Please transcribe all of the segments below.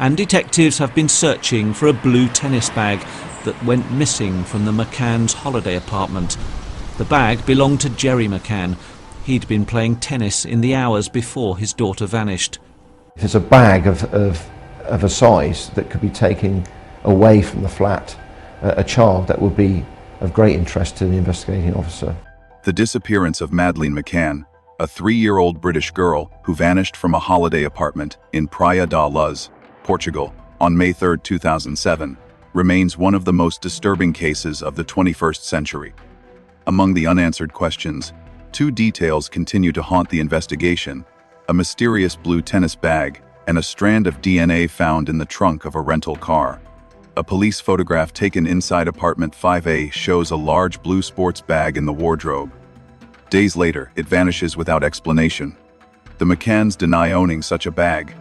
and detectives have been searching for a blue tennis bag that went missing from the McCann's holiday apartment. The bag belonged to Jerry McCann. He'd been playing tennis in the hours before his daughter vanished. It's a bag of a size that could be taken away from the flat, a child that would be of great interest to the investigating officer. The disappearance of Madeleine McCann, a 3-year-old British girl who vanished from a holiday apartment in Praia da Luz, Portugal, on May 3, 2007, remains one of the most disturbing cases of the 21st century. Among the unanswered questions, 2 details continue to haunt the investigation: a mysterious blue tennis bag and a strand of DNA found in the trunk of a rental car. A police photograph taken inside apartment 5A shows a large blue sports bag in the wardrobe. Days later, it vanishes without explanation. The McCanns deny owning such a bag.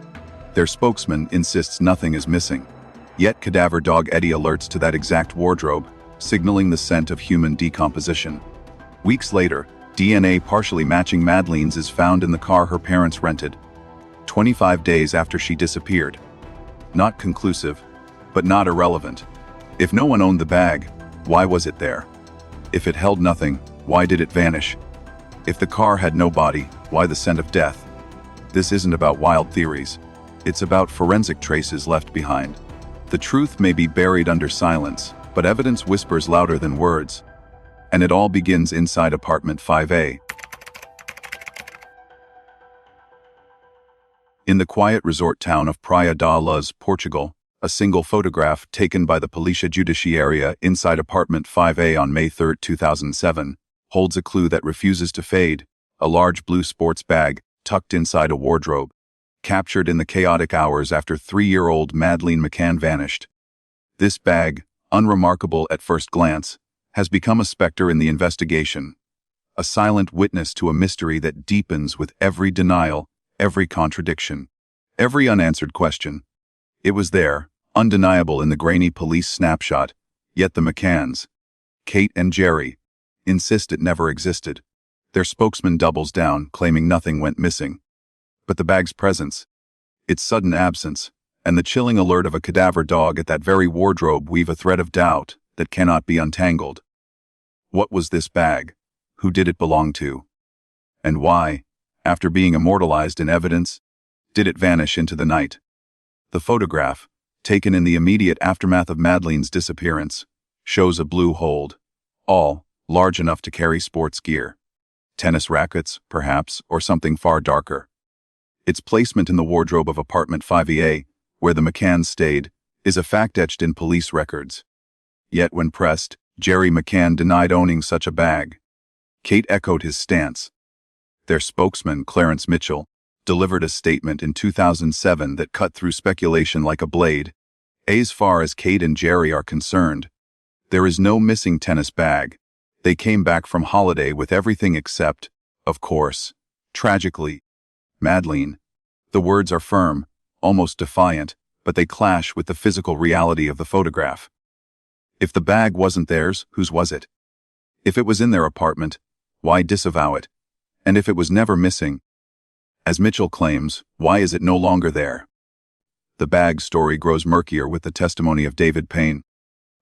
Their spokesman insists nothing is missing. Yet cadaver dog Eddie alerts to that exact wardrobe, signaling the scent of human decomposition. Weeks later, DNA partially matching Madeleine's is found in the car her parents rented, 25 days after she disappeared. Not conclusive, but not irrelevant. If no one owned the bag, why was it there? If it held nothing, why did it vanish? If the car had no body, why the scent of death? This isn't about wild theories. It's about forensic traces left behind. The truth may be buried under silence, but evidence whispers louder than words. And it all begins inside apartment 5A. In the quiet resort town of Praia da Luz, Portugal, a single photograph taken by the Polícia Judiciária inside apartment 5A on May 3, 2007, holds a clue that refuses to fade: a large blue sports bag tucked inside a wardrobe, captured in the chaotic hours after 3-year-old Madeleine McCann vanished. This bag, unremarkable at first glance, has become a specter in the investigation, a silent witness to a mystery that deepens with every denial, every contradiction, every unanswered question. It was there, undeniable in the grainy police snapshot, yet the McCanns, Kate and Jerry, insist it never existed. Their spokesman doubles down, claiming nothing went missing. But the bag's presence, its sudden absence, and the chilling alert of a cadaver dog at that very wardrobe weave a thread of doubt that cannot be untangled. What was this bag? Who did it belong to? And why, after being immortalized in evidence, did it vanish into the night? The photograph, taken in the immediate aftermath of Madeleine's disappearance, shows a blue hold, all large enough to carry sports gear. Tennis rackets, perhaps, or something far darker. Its placement in the wardrobe of apartment 5A, where the McCanns stayed, is a fact etched in police records. Yet when pressed, Jerry McCann denied owning such a bag. Kate echoed his stance. Their spokesman, Clarence Mitchell, delivered a statement in 2007 that cut through speculation like a blade. As far as Kate and Jerry are concerned, there is no missing tennis bag. They came back from holiday with everything except, of course, tragically, Madeleine. The words are firm, almost defiant, but they clash with the physical reality of the photograph. If the bag wasn't theirs, whose was it? If it was in their apartment, why disavow it? And if it was never missing, as Mitchell claims, why is it no longer there? The bag story grows murkier with the testimony of David Payne,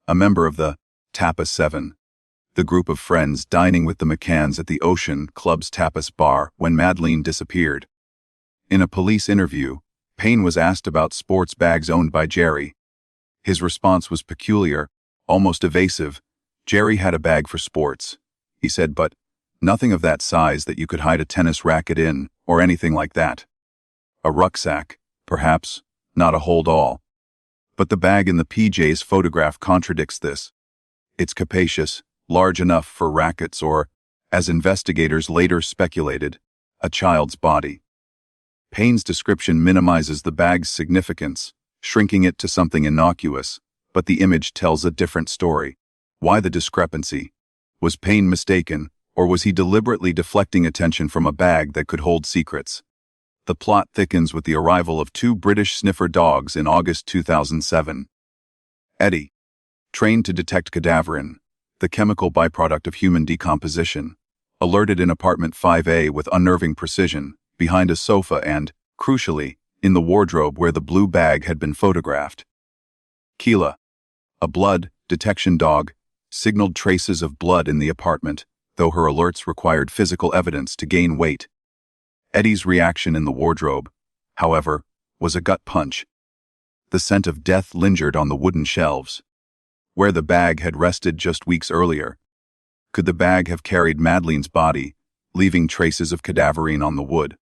a member of the Tapas 7, the group of friends dining with the McCanns at the Ocean Club's Tapas bar when Madeleine disappeared. In a police interview, Payne was asked about sports bags owned by Jerry. His response was peculiar, almost evasive. Jerry had a bag for sports, he said, but nothing of that size that you could hide a tennis racket in, or anything like that. A rucksack, perhaps, not a hold-all. But the bag in the PJ's photograph contradicts this. It's capacious, large enough for rackets or, as investigators later speculated, a child's body. Payne's description minimizes the bag's significance, shrinking it to something innocuous, but the image tells a different story. Why the discrepancy? Was Payne mistaken, or was he deliberately deflecting attention from a bag that could hold secrets? The plot thickens with the arrival of 2 British sniffer dogs in August 2007. Eddie, trained to detect cadaverin, the chemical byproduct of human decomposition, alerted in apartment 5A with unnerving precision, behind a sofa and, crucially, in the wardrobe where the blue bag had been photographed. Keela, a blood detection dog, signaled traces of blood in the apartment, though her alerts required physical evidence to gain weight. Eddie's reaction in the wardrobe, however, was a gut punch. The scent of death lingered on the wooden shelves, where the bag had rested just weeks earlier. Could the bag have carried Madeleine's body, leaving traces of cadaverine on the wood?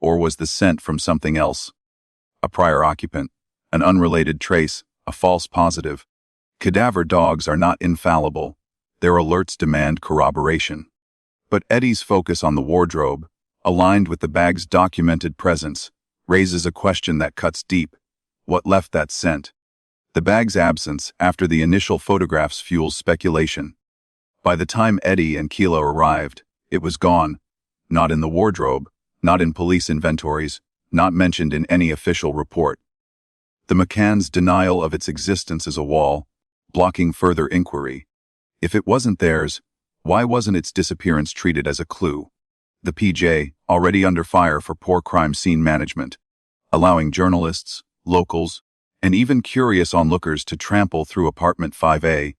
Or was the scent from something else? A prior occupant, an unrelated trace, a false positive. Cadaver dogs are not infallible. Their alerts demand corroboration. But Eddie's focus on the wardrobe, aligned with the bag's documented presence, raises a question that cuts deep. What left that scent? The bag's absence after the initial photographs fuels speculation. By the time Eddie and Keela arrived, it was gone. Not in the wardrobe, not in police inventories, not mentioned in any official report. The McCann's denial of its existence is a wall, blocking further inquiry. If it wasn't theirs, why wasn't its disappearance treated as a clue? The PJ, already under fire for poor crime scene management, allowing journalists, locals, and even curious onlookers to trample through apartment 5A,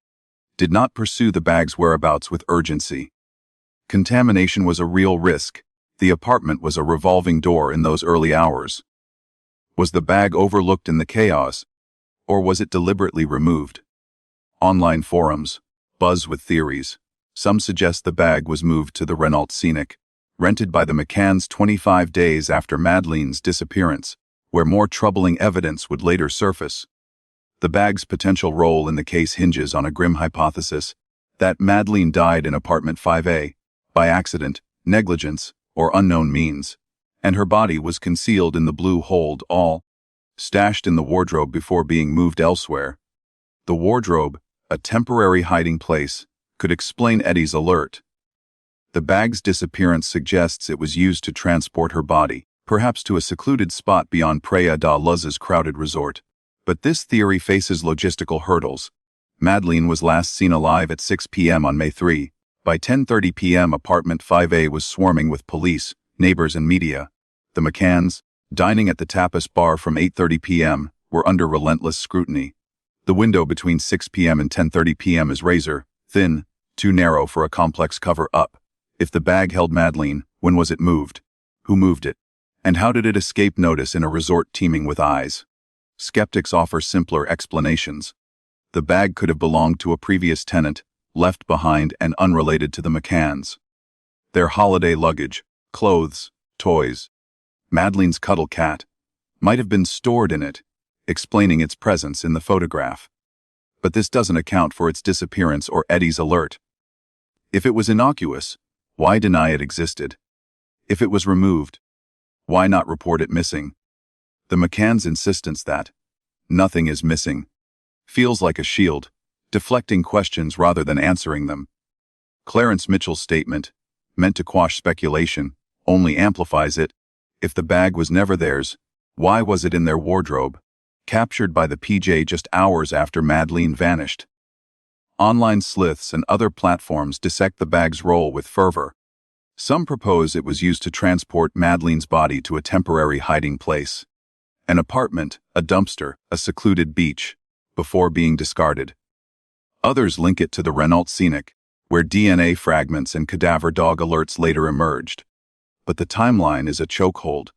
did not pursue the bag's whereabouts with urgency. Contamination was a real risk. The apartment was a revolving door in those early hours. Was the bag overlooked in the chaos, or was it deliberately removed? Online forums buzz with theories. Some suggest the bag was moved to the Renault Scenic, rented by the McCanns 25 days after Madeleine's disappearance, where more troubling evidence would later surface. The bag's potential role in the case hinges on a grim hypothesis that Madeleine died in apartment 5A, by accident, negligence, or unknown means, and her body was concealed in the blue hold, all stashed in the wardrobe before being moved elsewhere. The wardrobe, a temporary hiding place, could explain Eddie's alert. The bag's disappearance suggests it was used to transport her body, perhaps to a secluded spot beyond Praia da Luz's crowded resort. But this theory faces logistical hurdles. Madeleine was last seen alive at 6 p.m. on May 3. By 10:30 p.m. apartment 5A was swarming with police, neighbors and media. The McCanns, dining at the tapas bar from 8:30 p.m., were under relentless scrutiny. The window between 6 p.m. and 10:30 p.m. is razor thin, too narrow for a complex cover-up. If the bag held Madeleine, when was it moved? Who moved it? And how did it escape notice in a resort teeming with eyes? Skeptics offer simpler explanations. The bag could have belonged to a previous tenant, left behind and unrelated to the McCanns. Their holiday luggage, clothes, toys, Madeleine's cuddle cat, might have been stored in it, explaining its presence in the photograph. But this doesn't account for its disappearance or Eddie's alert. If it was innocuous, why deny it existed? If it was removed, why not report it missing? The McCanns' insistence that nothing is missing feels like a shield, deflecting questions rather than answering them. Clarence Mitchell's statement, meant to quash speculation, only amplifies it. If the bag was never theirs, why was it in their wardrobe, captured by the PJ just hours after Madeleine vanished? Online sleuths and other platforms dissect the bag's role with fervor. Some propose it was used to transport Madeleine's body to a temporary hiding place. An apartment, a dumpster, a secluded beach, before being discarded. Others link it to the Renault Scenic, where DNA fragments and cadaver dog alerts later emerged. But the timeline is a chokehold.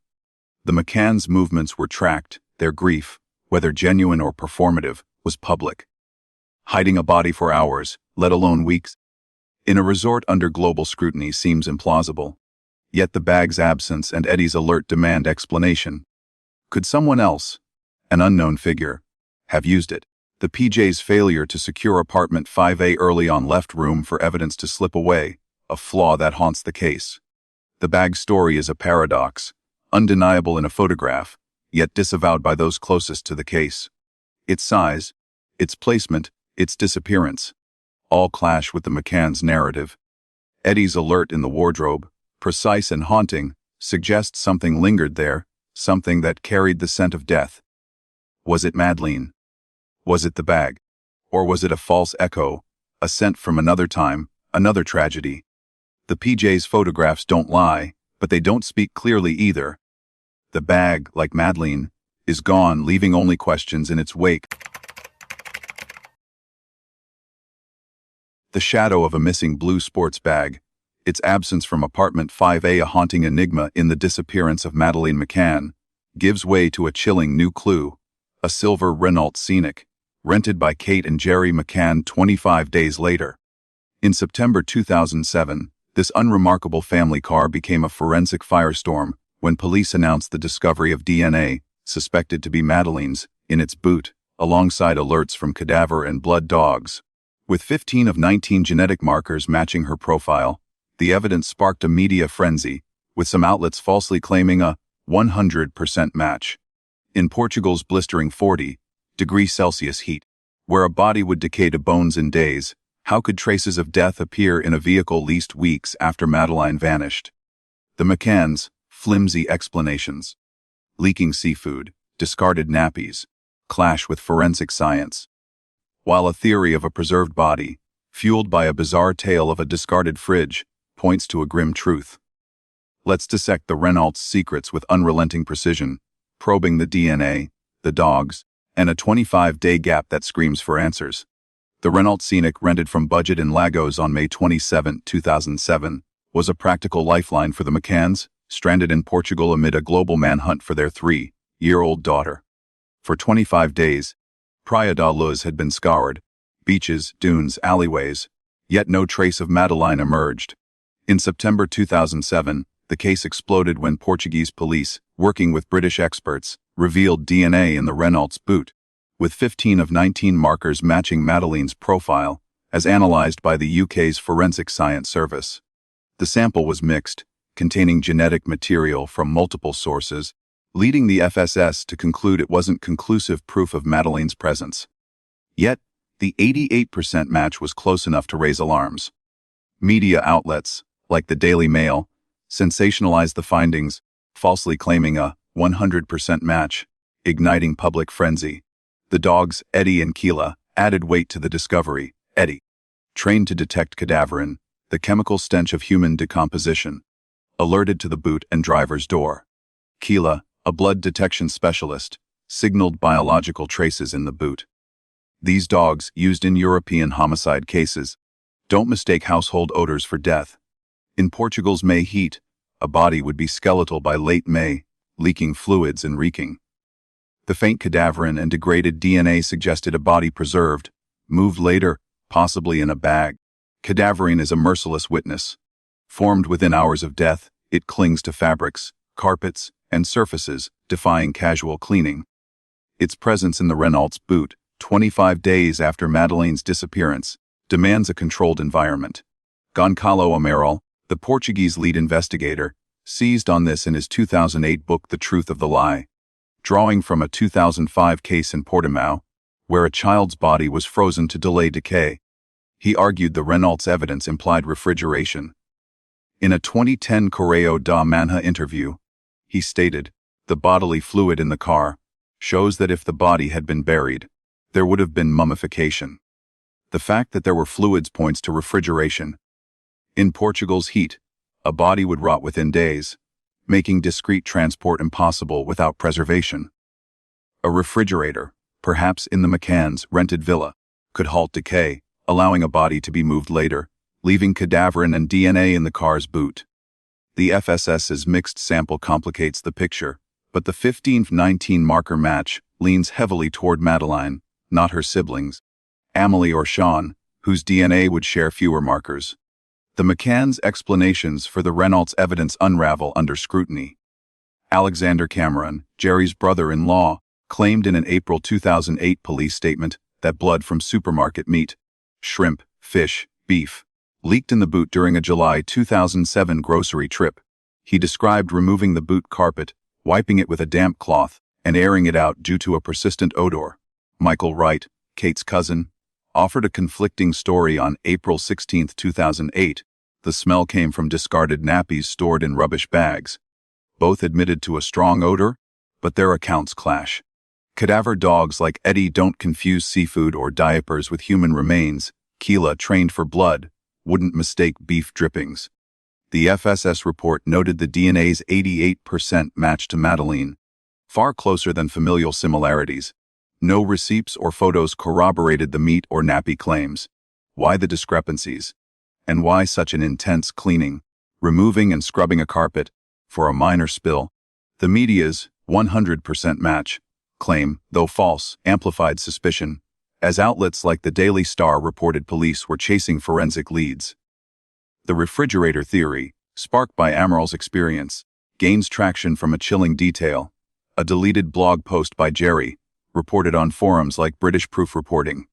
The McCanns' movements were tracked, their grief, whether genuine or performative, was public. Hiding a body for hours, let alone weeks, in a resort under global scrutiny seems implausible. Yet the bag's absence and Eddie's alert demand explanation. Could someone else, an unknown figure, have used it? The PJ's failure to secure apartment 5A early on left room for evidence to slip away, a flaw that haunts the case. The bag's story is a paradox, undeniable in a photograph, yet disavowed by those closest to the case. Its size, its placement, its disappearance, all clash with the McCanns' narrative. Eddie's alert in the wardrobe, precise and haunting, suggests something lingered there, something that carried the scent of death. Was it Madeleine? Was it the bag? Or was it a false echo, a scent from another time, another tragedy? The PJ's photographs don't lie, but they don't speak clearly either. The bag, like Madeleine, is gone, leaving only questions in its wake. The shadow of a missing blue sports bag, its absence from apartment 5A, a haunting enigma in the disappearance of Madeleine McCann, gives way to a chilling new clue: a silver Renault Scenic, rented by Kate and Jerry McCann 25 days later. In September 2007, this unremarkable family car became a forensic firestorm when police announced the discovery of DNA, suspected to be Madeleine's, in its boot, alongside alerts from cadaver and blood dogs. With 15 of 19 genetic markers matching her profile, the evidence sparked a media frenzy, with some outlets falsely claiming a 100% match. In Portugal's blistering 40-degree Celsius heat, where a body would decay to bones in days, how could traces of death appear in a vehicle leased weeks after Madeleine vanished? The McCanns' flimsy explanations. Leaking seafood, discarded nappies, clash with forensic science. While a theory of a preserved body, fueled by a bizarre tale of a discarded fridge, points to a grim truth. Let's dissect the Renault's secrets with unrelenting precision, probing the DNA, the dogs, and a 25-day gap that screams for answers. The Renault Scenic, rented from Budget in Lagos on May 27, 2007, was a practical lifeline for the McCanns, stranded in Portugal amid a global manhunt for their 3-year-old daughter. For 25 days, Praia da Luz had been scoured, beaches, dunes, alleyways, yet no trace of Madeleine emerged. In September 2007, the case exploded when Portuguese police, working with British experts, revealed DNA in the Renault's boot, with 15 of 19 markers matching Madeleine's profile, as analyzed by the UK's Forensic Science Service. The sample was mixed, containing genetic material from multiple sources, leading the FSS to conclude it wasn't conclusive proof of Madeleine's presence. Yet, the 88% match was close enough to raise alarms. Media outlets, like the Daily Mail, sensationalized the findings, falsely claiming a 100% match, igniting public frenzy. The dogs, Eddie and Keela, added weight to the discovery. Eddie, trained to detect cadaverin, the chemical stench of human decomposition, alerted to the boot and driver's door. Keela, a blood detection specialist, signaled biological traces in the boot. These dogs, used in European homicide cases, don't mistake household odors for death. In Portugal's May heat, a body would be skeletal by late May, leaking fluids and reeking. The faint cadaverin and degraded DNA suggested a body preserved, moved later, possibly in a bag. Cadaverin is a merciless witness. Formed within hours of death, it clings to fabrics, carpets, and surfaces, defying casual cleaning. Its presence in the Renault's boot, 25 days after Madeleine's disappearance, demands a controlled environment. Goncalo Amaral, the Portuguese lead investigator, seized on this in his 2008 book The Truth of the Lie, drawing from a 2005 case in Portimao, where a child's body was frozen to delay decay. He argued the Renault's evidence implied refrigeration. In a 2010 Correio da Manhã interview, he stated, "The bodily fluid in the car shows that if the body had been buried, there would have been mummification. The fact that there were fluids points to refrigeration. In Portugal's heat, a body would rot within days, making discreet transport impossible without preservation. A refrigerator, perhaps in the McCann's rented villa, could halt decay, allowing a body to be moved later, leaving cadaverin and DNA in the car's boot. The FSS's mixed sample complicates the picture, but the 15-19 marker match leans heavily toward Madeleine, not her siblings, Amelie or Sean, whose DNA would share fewer markers. The McCann's explanations for the Renault's evidence unravel under scrutiny. Alexander Cameron, Jerry's brother-in-law, claimed in an April 2008 police statement that blood from supermarket meat, shrimp, fish, beef, leaked in the boot during a July 2007 grocery trip. He described removing the boot carpet, wiping it with a damp cloth, and airing it out due to a persistent odor. Michael Wright, Kate's cousin, offered a conflicting story on April 16, 2008. The smell came from discarded nappies stored in rubbish bags. Both admitted to a strong odor, but their accounts clash. Cadaver dogs like Eddie don't confuse seafood or diapers with human remains. Keela, trained for blood, wouldn't mistake beef drippings. The FSS report noted the DNA's 88% match to Madeleine, far closer than familial similarities. No receipts or photos corroborated the meat or nappy claims. Why the discrepancies? And why such an intense cleaning, removing and scrubbing a carpet, for a minor spill? The media's 100% match claim, though false, amplified suspicion, as outlets like the Daily Star reported police were chasing forensic leads. The refrigerator theory, sparked by Amaral's experience, gains traction from a chilling detail. A deleted blog post by Jerry, reported on forums like British Proof Reporting.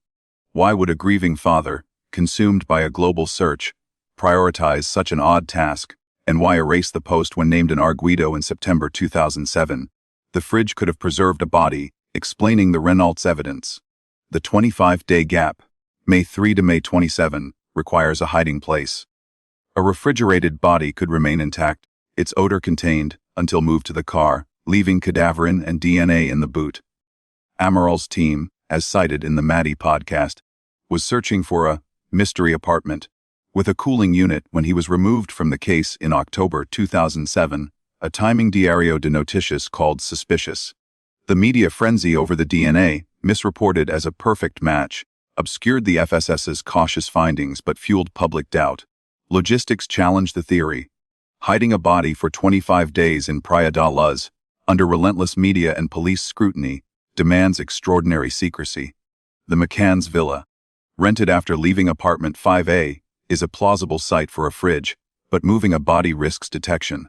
Why would a grieving father, consumed by a global search, prioritize such an odd task, and why erase the post when named an Arguido in September 2007? The fridge could have preserved a body, explaining the Renault's evidence. The 25-day gap, May 3 to May 27, requires a hiding place. A refrigerated body could remain intact, its odor contained, until moved to the car, leaving cadaverine and DNA in the boot. Amaral's team, as cited in the Maddie podcast, was searching for a mystery apartment with a cooling unit when he was removed from the case in October 2007, a timing diario de noticias called Suspicious. The media frenzy over the DNA, misreported as a perfect match, obscured the FSS's cautious findings but fueled public doubt. Logistics challenged the theory. Hiding a body for 25 days in Praia da Luz, under relentless media and police scrutiny, demands extraordinary secrecy. The McCann's villa, rented after leaving apartment 5A, is a plausible site for a fridge, but moving a body risks detection.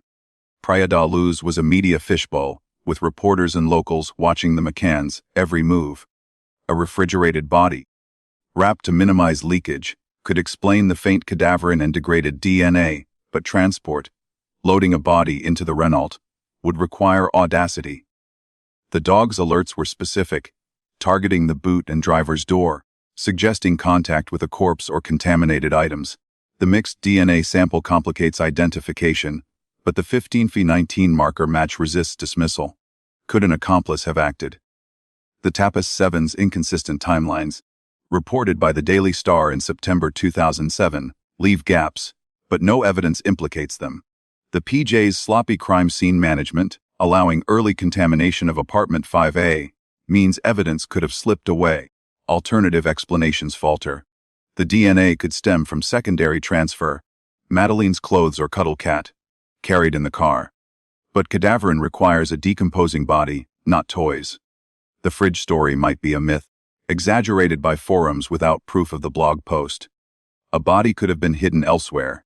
Praia da Luz was a media fishbowl, with reporters and locals watching the McCanns' every move. A refrigerated body, wrapped to minimize leakage, could explain the faint cadaverine and degraded DNA, but transport, loading a body into the Renault, would require audacity. The dog's alerts were specific, targeting the boot and driver's door, suggesting contact with a corpse or contaminated items. The mixed DNA sample complicates identification, but the 15F19 marker match resists dismissal. Could an accomplice have acted? The TAPAS 7's inconsistent timelines, reported by the Daily Star in September 2007, leave gaps, but no evidence implicates them. The PJ's sloppy crime scene management, allowing early contamination of apartment 5A, means evidence could have slipped away. Alternative explanations falter. The DNA could stem from secondary transfer, Madeleine's clothes or cuddle cat, carried in the car. But cadaverine requires a decomposing body, not toys. The fridge story might be a myth, exaggerated by forums without proof of the blog post. A body could have been hidden elsewhere.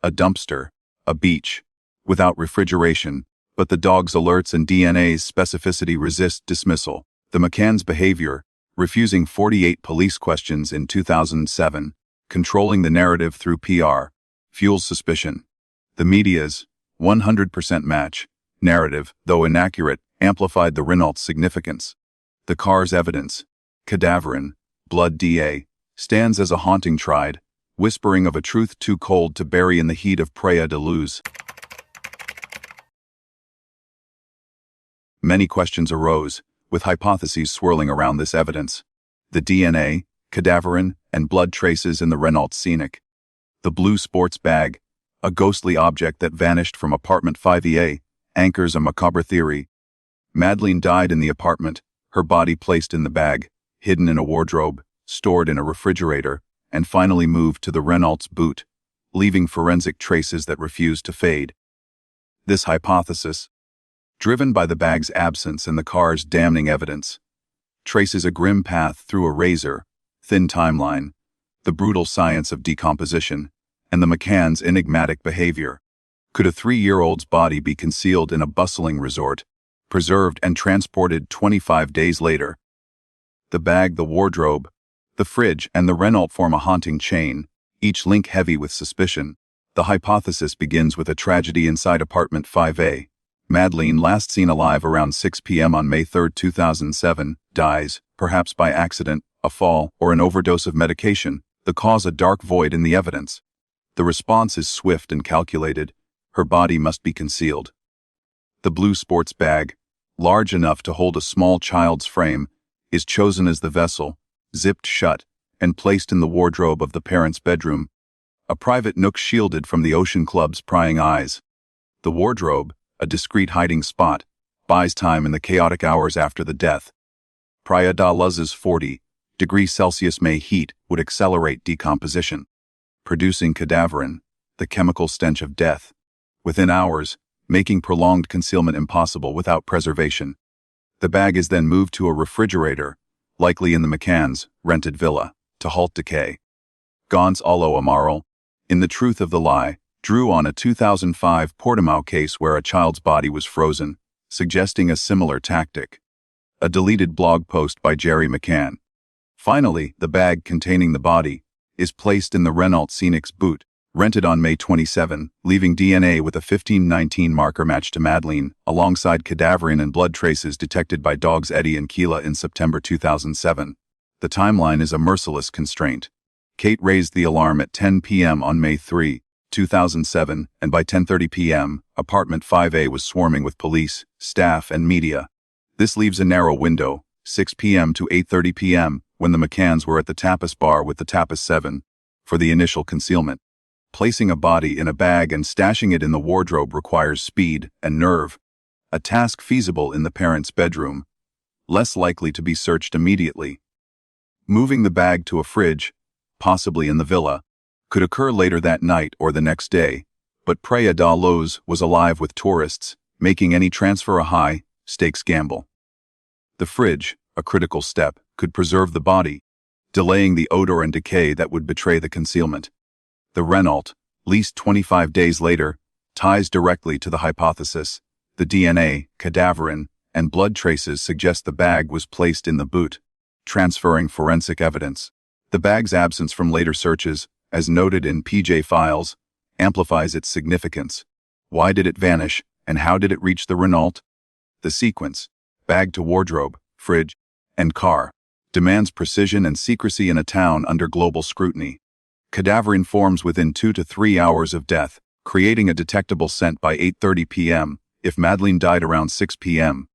A dumpster, a beach, without refrigeration, but the dog's alerts and DNA's specificity resist dismissal. The McCann's behavior, refusing 48 police questions in 2007, controlling the narrative through PR, fuels suspicion. The media's 100% match narrative, though inaccurate, amplified the Renault's significance. The car's evidence, cadaverine, blood DA, stands as a haunting tride, whispering of a truth too cold to bury in the heat of Praia da Luz. Many questions arose, with hypotheses swirling around this evidence. The DNA, cadaverine, and blood traces in the Renault Scenic. The blue sports bag, a ghostly object that vanished from apartment 5EA, anchors a macabre theory. Madeleine died in the apartment, her body placed in the bag, hidden in a wardrobe, stored in a refrigerator, and finally moved to the Renault's boot, leaving forensic traces that refused to fade. This hypothesis, driven by the bag's absence and the car's damning evidence, traces a grim path through a razor-thin timeline, the brutal science of decomposition, and the McCann's enigmatic behavior. Could a 3-year-old's body be concealed in a bustling resort, preserved and transported 25 days later? The bag, the wardrobe, the fridge, and the Renault form a haunting chain, each link heavy with suspicion. The hypothesis begins with a tragedy inside apartment 5A. Madeleine, last seen alive around 6 p.m. on May 3, 2007, dies, perhaps by accident, a fall, or an overdose of medication. The cause a dark void in the evidence. The response is swift and calculated. Her body must be concealed. The blue sports bag, large enough to hold a small child's frame, is chosen as the vessel, zipped shut, and placed in the wardrobe of the parents' bedroom. a private nook shielded from the ocean club's prying eyes. The wardrobe, a discreet hiding spot, buys time in the chaotic hours after the death. Praia da Luz's 40-degree Celsius May heat would accelerate decomposition, producing cadaverine, the chemical stench of death, within hours, making prolonged concealment impossible without preservation. The bag is then moved to a refrigerator, likely in the McCann's rented villa, to halt decay. Gons Allo Amaral, in The Truth of the Lie, drew on a 2005 Portimao case where a child's body was frozen, suggesting a similar tactic. A deleted blog post by Jerry McCann. Finally, the bag containing the body is placed in the Renault Scenics boot, rented on May 27, leaving DNA with a 1519 marker match to Madeleine, alongside cadaverine and blood traces detected by dogs Eddie and Keela in September 2007. The timeline is a merciless constraint. Kate raised the alarm at 10 p.m. on May 3, 2007, and by 10:30 p.m., apartment 5A was swarming with police, staff, and media. This leaves a narrow window, 6 p.m. to 8:30 p.m., when the McCanns were at the Tapas bar with the Tapas 7, for the initial concealment. Placing a body in a bag and stashing it in the wardrobe requires speed and nerve, a task feasible in the parents' bedroom, less likely to be searched immediately. Moving the bag to a fridge, possibly in the villa, could occur later that night or the next day, but Praia da Luz was alive with tourists, making any transfer a high-stakes gamble. The fridge, a critical step, could preserve the body, delaying the odor and decay that would betray the concealment. The Renault, leased 25 days later, ties directly to the hypothesis. The DNA, cadaverine, and blood traces suggest the bag was placed in the boot, transferring forensic evidence. The bag's absence from later searches, as noted in PJ files, amplifies its significance. Why did it vanish, and how did it reach the Renault? The sequence, bag to wardrobe, fridge, and car, demands precision and secrecy in a town under global scrutiny. Cadaverine forms within 2 to 3 hours of death, creating a detectable scent by 8:30 p.m., if Madeleine died around 6 p.m.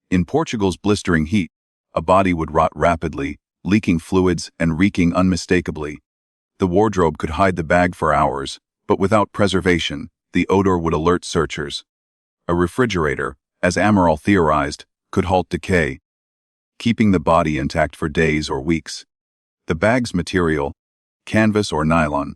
In Portugal's blistering heat, a body would rot rapidly, leaking fluids and reeking unmistakably. The wardrobe could hide the bag for hours, but without preservation, the odor would alert searchers. A refrigerator, as Amaral theorized, could halt decay, keeping the body intact for days or weeks. The bag's material, canvas or nylon,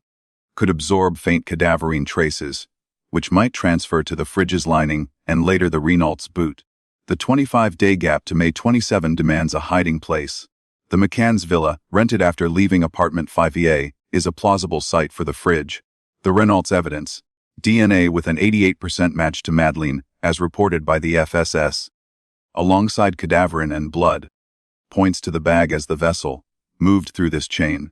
could absorb faint cadaverine traces, which might transfer to the fridge's lining and later the Renault's boot. The 25-day gap to May 27 demands a hiding place. The McCann's villa, rented after leaving apartment 5A, is a plausible site for the fridge. The Renault's evidence, DNA with an 88% match to Madeleine, as reported by the FSS, alongside cadaverine and blood, points to the bag as the vessel moved through this chain.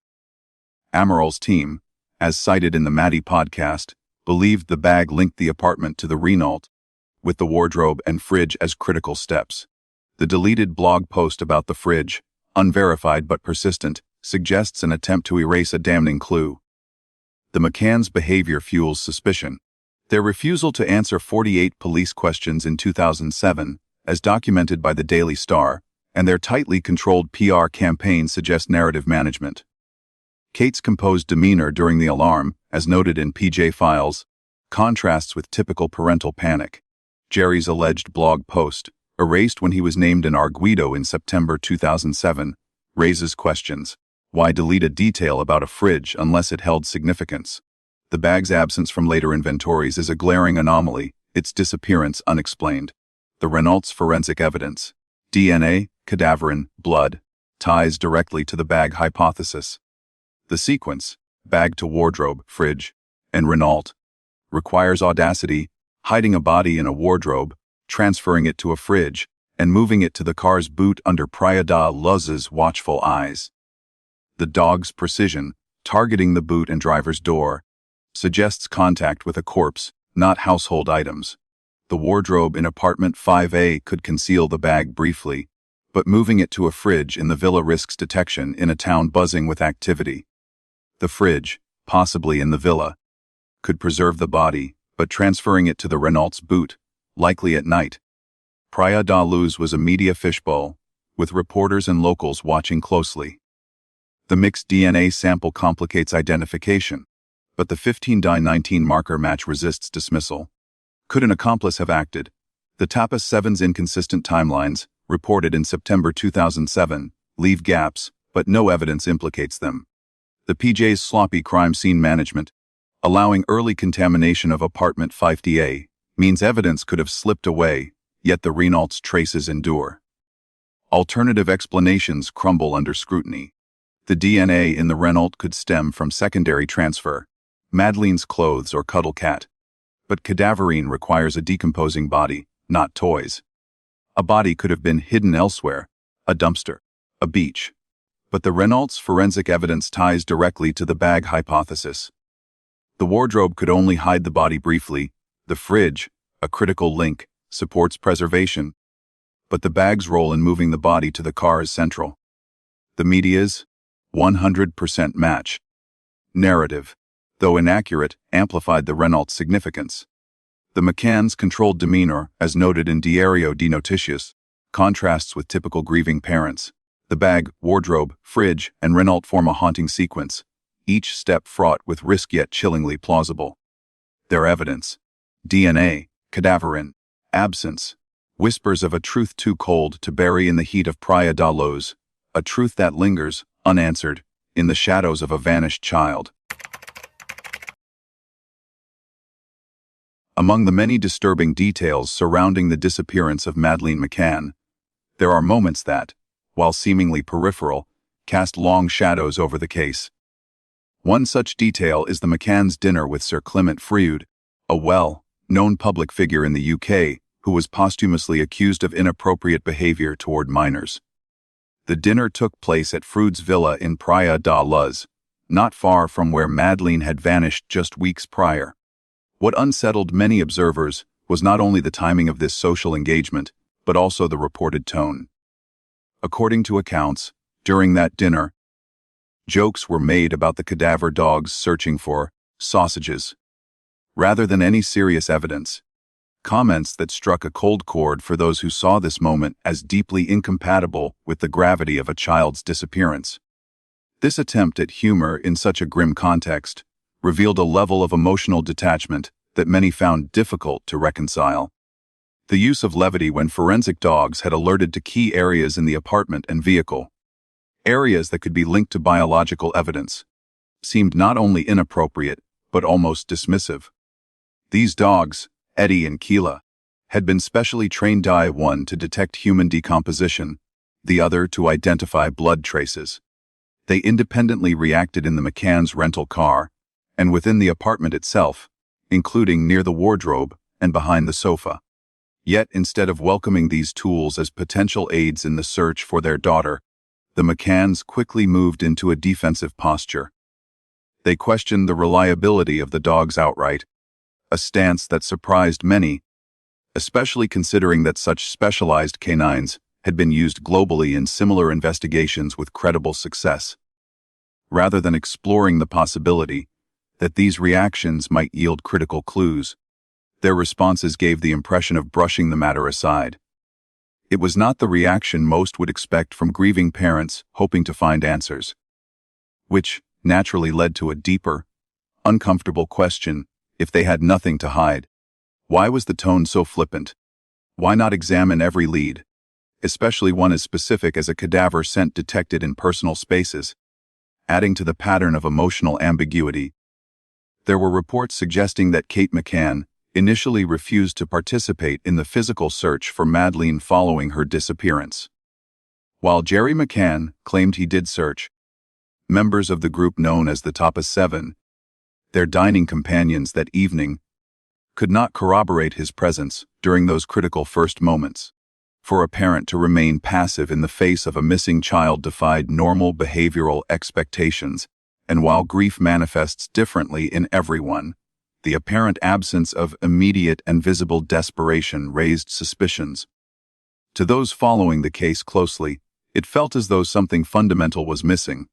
Amaral's team, as cited in the Maddie podcast, believed the bag linked the apartment to the Renault, with the wardrobe and fridge as critical steps. The deleted blog post about the fridge, unverified but persistent, suggests an attempt to erase a damning clue. The McCann's behavior fuels suspicion. Their refusal to answer 48 police questions in 2007, as documented by the Daily Star, and their tightly controlled PR campaign suggest narrative management. Kate's composed demeanor during the alarm, as noted in PJ files, contrasts with typical parental panic. Jerry's alleged blog post, erased when he was named an arguido in September 2007, raises questions. Why delete a detail about a fridge unless it held significance? The bag's absence from later inventories is a glaring anomaly, its disappearance unexplained. The Renault's forensic evidence, DNA, cadaverine, blood, ties directly to the bag hypothesis. The sequence, bag to wardrobe, fridge, and Renault, requires audacity, hiding a body in a wardrobe, transferring it to a fridge, and moving it to the car's boot under Praia da Luz's watchful eyes. The dog's precision, targeting the boot and driver's door, suggests contact with a corpse, not household items. The wardrobe in apartment 5A could conceal the bag briefly, but moving it to a fridge in the villa risks detection in a town buzzing with activity. The fridge, possibly in the villa, could preserve the body, but transferring it to the Renault's boot, likely at night. Praia da Luz was a media fishbowl, with reporters and locals watching closely. The mixed DNA sample complicates identification. but the 15-19 marker match resists dismissal. Could an accomplice have acted? The Tapas 7's inconsistent timelines, reported in September 2007, leave gaps, but no evidence implicates them. The PJ's sloppy crime scene management, allowing early contamination of apartment 5DA, means evidence could have slipped away, yet the Renault's traces endure. Alternative explanations crumble under scrutiny. The DNA in the Renault could stem from secondary transfer, Madeleine's clothes or cuddle cat. But cadaverine requires a decomposing body, not toys. A body could have been hidden elsewhere, a dumpster, a beach. But the Renault's forensic evidence ties directly to the bag hypothesis. The wardrobe could only hide the body briefly. The fridge, a critical link, supports preservation. But the bag's role in moving the body to the car is central. The media's 100% match. Narrative, though inaccurate, amplified the Renault's significance. The McCann's controlled demeanor, as noted in Diario de Noticias, contrasts with typical grieving parents. The bag, wardrobe, fridge, and Renault form a haunting sequence, each step fraught with risk yet chillingly plausible. Their evidence: DNA, cadaverine, absence, whispers of a truth too cold to bury in the heat of Praia da Luz, a truth that lingers, unanswered, in the shadows of a vanished child. Among the many disturbing details surrounding the disappearance of Madeleine McCann, there are moments that, while seemingly peripheral, cast long shadows over the case. One such detail is the McCann's dinner with Sir Clement Freud, a well-known public figure in the UK who was posthumously accused of inappropriate behavior toward minors. The dinner took place at Freud's villa in Praia da Luz, not far from where Madeleine had vanished just weeks prior. What unsettled many observers was not only the timing of this social engagement, but also the reported tone. According to accounts, during that dinner, jokes were made about the cadaver dogs searching for sausages, rather than any serious evidence. Comments that struck a cold chord for those who saw this moment as deeply incompatible with the gravity of a child's disappearance. This attempt at humor in such a grim context revealed a level of emotional detachment that many found difficult to reconcile. The use of levity when forensic dogs had alerted to key areas in the apartment and vehicle, areas that could be linked to biological evidence, seemed not only inappropriate, but almost dismissive. These dogs, Eddie and Keela, had been specially trained one to detect human decomposition, the other to identify blood traces. They independently reacted in the McCann's rental car, and within the apartment itself, including near the wardrobe and behind the sofa. Yet instead of welcoming these tools as potential aids in the search for their daughter, the McCanns quickly moved into a defensive posture. They questioned the reliability of the dogs outright, a stance that surprised many, especially considering that such specialized canines had been used globally in similar investigations with credible success. Rather than exploring the possibility that these reactions might yield critical clues, their responses gave the impression of brushing the matter aside. It was not the reaction most would expect from grieving parents hoping to find answers, which naturally led to a deeper, uncomfortable question: if they had nothing to hide, why was the tone so flippant? Why not examine every lead, especially one as specific as a cadaver scent detected in personal spaces, adding to the pattern of emotional ambiguity? There were reports suggesting that Kate McCann initially refused to participate in the physical search for Madeleine following her disappearance. While Jerry McCann claimed he did search, members of the group known as the Tapas 7, their dining companions that evening, could not corroborate his presence during those critical first moments. For a parent to remain passive in the face of a missing child defied normal behavioral expectations, and while grief manifests differently in everyone, the apparent absence of immediate and visible desperation raised suspicions. To those following the case closely, it felt as though something fundamental was missing.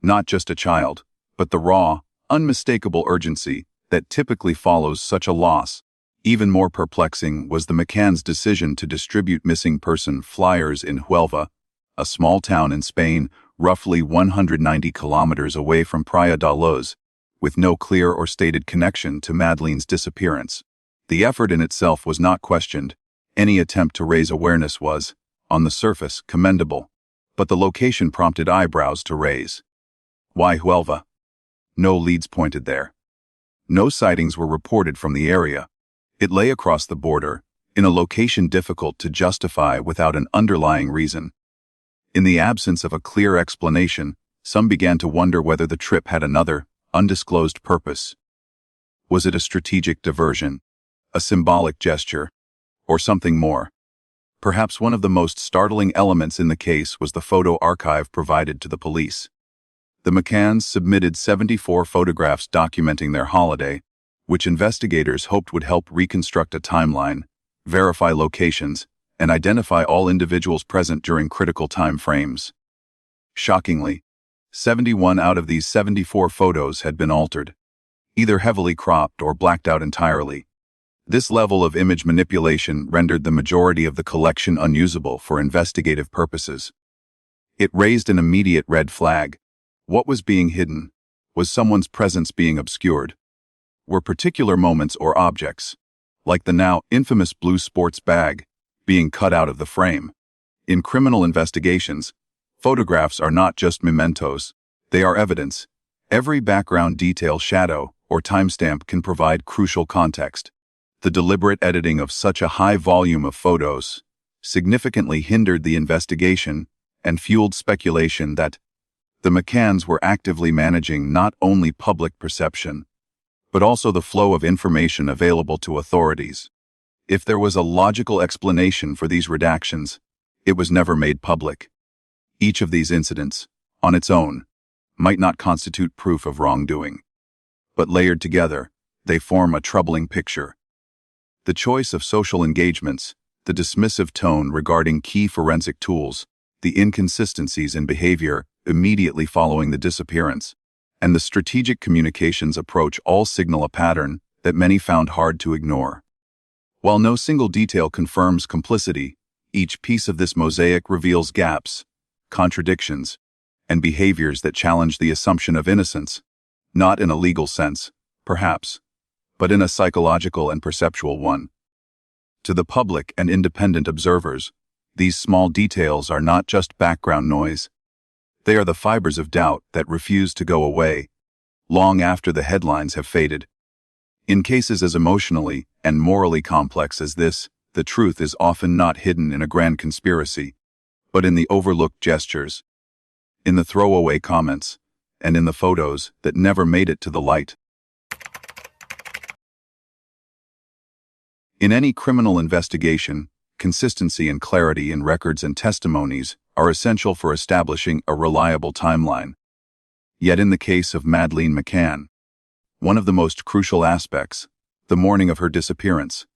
Not just a child, but the raw, unmistakable urgency that typically follows such a loss. Even more perplexing was the McCann's decision to distribute missing person flyers in Huelva, a small town in Spain, roughly 190 kilometers away from Praia da Luz, with no clear or stated connection to Madeleine's disappearance. The effort in itself was not questioned. Any attempt to raise awareness was, on the surface, commendable. But the location prompted eyebrows to raise. Why Huelva? No leads pointed there. No sightings were reported from the area. It lay across the border, in a location difficult to justify without an underlying reason. In the absence of a clear explanation, some began to wonder whether the trip had another, undisclosed purpose. Was it a strategic diversion, a symbolic gesture, or something more? Perhaps one of the most startling elements in the case was the photo archive provided to the police. The McCanns submitted 74 photographs documenting their holiday, which investigators hoped would help reconstruct a timeline, verify locations, and identify all individuals present during critical time frames. Shockingly, 71 out of these 74 photos had been altered, either heavily cropped or blacked out entirely. This level of image manipulation rendered the majority of the collection unusable for investigative purposes. It raised an immediate red flag. What was being hidden? Was someone's presence being obscured? Were particular moments or objects, like the now infamous blue sports bag, being cut out of the frame? In criminal investigations, photographs are not just mementos, they are evidence. Every background detail, shadow, or timestamp can provide crucial context. The deliberate editing of such a high volume of photos significantly hindered the investigation and fueled speculation that the McCanns were actively managing not only public perception, but also the flow of information available to authorities. If there was a logical explanation for these redactions, it was never made public. Each of these incidents, on its own, might not constitute proof of wrongdoing. But layered together, they form a troubling picture. The choice of social engagements, the dismissive tone regarding key forensic tools, the inconsistencies in behavior immediately following the disappearance, and the strategic communications approach all signal a pattern that many found hard to ignore. While no single detail confirms complicity, each piece of this mosaic reveals gaps, contradictions, and behaviors that challenge the assumption of innocence, not in a legal sense, perhaps, but in a psychological and perceptual one. To the public and independent observers, these small details are not just background noise. They are the fibers of doubt that refuse to go away, long after the headlines have faded. In cases as emotionally and morally complex as this, the truth is often not hidden in a grand conspiracy, but in the overlooked gestures, in the throwaway comments, and in the photos that never made it to the light. In any criminal investigation, consistency and clarity in records and testimonies are essential for establishing a reliable timeline. Yet in the case of Madeleine McCann, one of the most crucial aspects, the morning of her disappearance,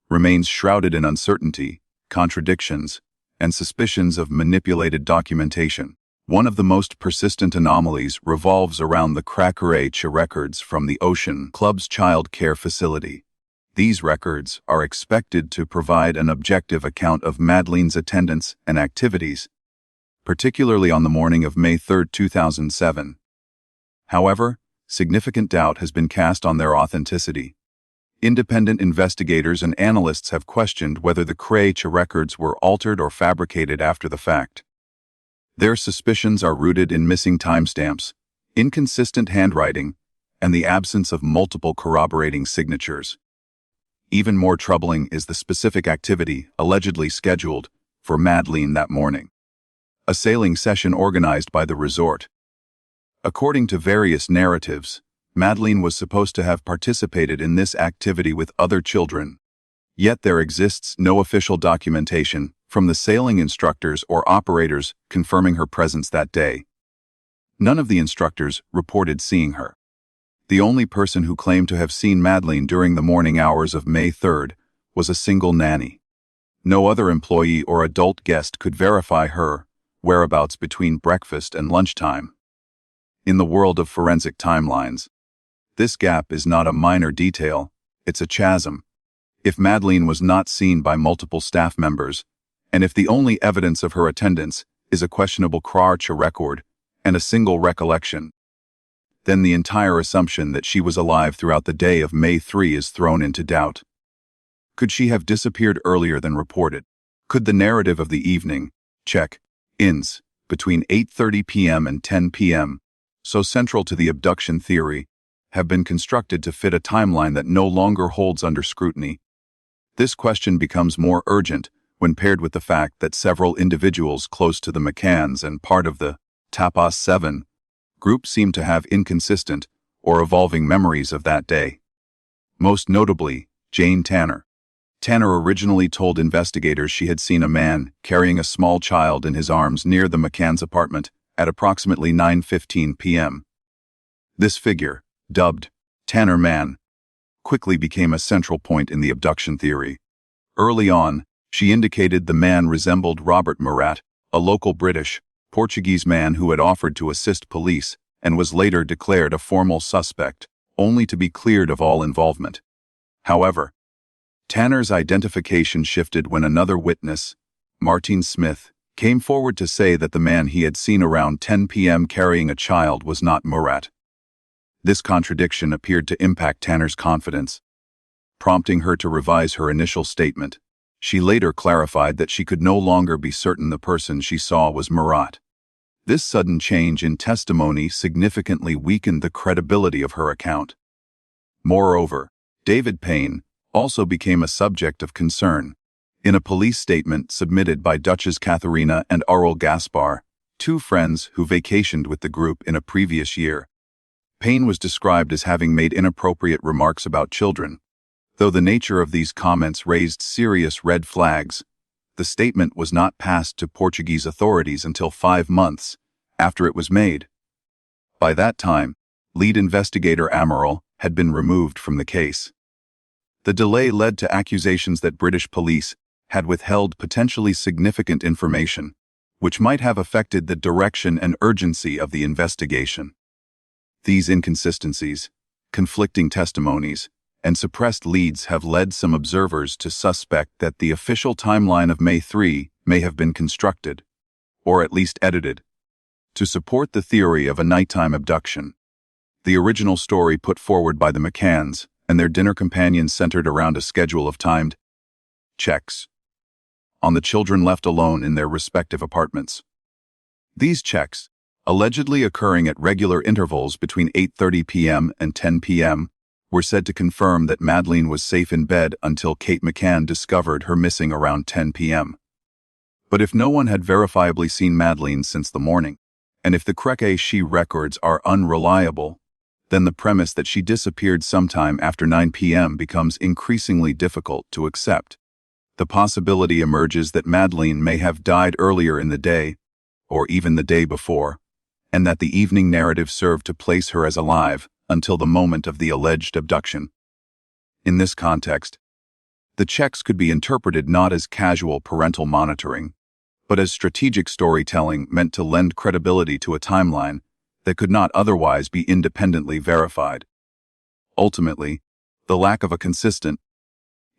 remains shrouded in uncertainty, contradictions, and suspicions of manipulated documentation. One of the most persistent anomalies revolves around the Fabricated records from the Ocean Club's child care facility. These records are expected to provide an objective account of Madeleine's attendance and activities, particularly on the morning of May 3, 2007. However, significant doubt has been cast on their authenticity. Independent investigators and analysts have questioned whether the Fabricated records were altered or fabricated after the fact. Their suspicions are rooted in missing timestamps, inconsistent handwriting, and the absence of multiple corroborating signatures. Even more troubling is the specific activity allegedly scheduled for Madeleine that morning: a sailing session organized by the resort. According to various narratives, Madeleine was supposed to have participated in this activity with other children. Yet there exists no official documentation from the sailing instructors or operators confirming her presence that day. None of the instructors reported seeing her. The only person who claimed to have seen Madeleine during the morning hours of May 3rd was a single nanny. No other employee or adult guest could verify her whereabouts between breakfast and lunchtime. In the world of forensic timelines, this gap is not a minor detail, it's a chasm. If Madeleine was not seen by multiple staff members, and if the only evidence of her attendance is a questionable Fabricated record and a single recollection, then the entire assumption that she was alive throughout the day of May 3 is thrown into doubt. Could she have disappeared earlier than reported? Could the narrative of the evening, check-ins, between 8:30 p.m. and 10 p.m., so central to the abduction theory, have been constructed to fit a timeline that no longer holds under scrutiny? This question becomes more urgent when paired with the fact that several individuals close to the McCanns and part of the Tapas 7 group seem to have inconsistent or evolving memories of that day. Most notably, Jane Tanner. Tanner originally told investigators she had seen a man carrying a small child in his arms near the McCann's apartment at approximately 9:15 p.m. This figure, dubbed Tanner Man, quickly became a central point in the abduction theory. Early on, she indicated the man resembled Robert Murat, a local British-Portuguese man who had offered to assist police and was later declared a formal suspect, only to be cleared of all involvement. However, Tanner's identification shifted when another witness, Martin Smith, came forward to say that the man he had seen around 10 p.m. carrying a child was not Murat. This contradiction appeared to impact Tanner's confidence, prompting her to revise her initial statement. She later clarified that she could no longer be certain the person she saw was Murat. This sudden change in testimony significantly weakened the credibility of her account. Moreover, David Payne also became a subject of concern. In a police statement submitted by Duchess Katharina and Aurel Gaspar, two friends who vacationed with the group in a previous year, Payne was described as having made inappropriate remarks about children. Though the nature of these comments raised serious red flags, the statement was not passed to Portuguese authorities until 5 months after it was made. By that time, lead investigator Amaral had been removed from the case. The delay led to accusations that British police had withheld potentially significant information, which might have affected the direction and urgency of the investigation. These inconsistencies, conflicting testimonies, and suppressed leads have led some observers to suspect that the official timeline of May 3 may have been constructed, or at least edited, to support the theory of a nighttime abduction. The original story put forward by the McCanns and their dinner companions centered around a schedule of timed checks on the children left alone in their respective apartments. These checks, allegedly occurring at regular intervals between 8:30 p.m. and 10 p.m., were said to confirm that Madeleine was safe in bed until Kate McCann discovered her missing around 10 p.m. But if no one had verifiably seen Madeleine since the morning, and if the Creque records are unreliable, then the premise that she disappeared sometime after 9 p.m. becomes increasingly difficult to accept. The possibility emerges that Madeleine may have died earlier in the day, or even the day before, and that the evening narrative served to place her as alive until the moment of the alleged abduction. In this context, the checks could be interpreted not as casual parental monitoring, but as strategic storytelling meant to lend credibility to a timeline that could not otherwise be independently verified. Ultimately, the lack of a consistent,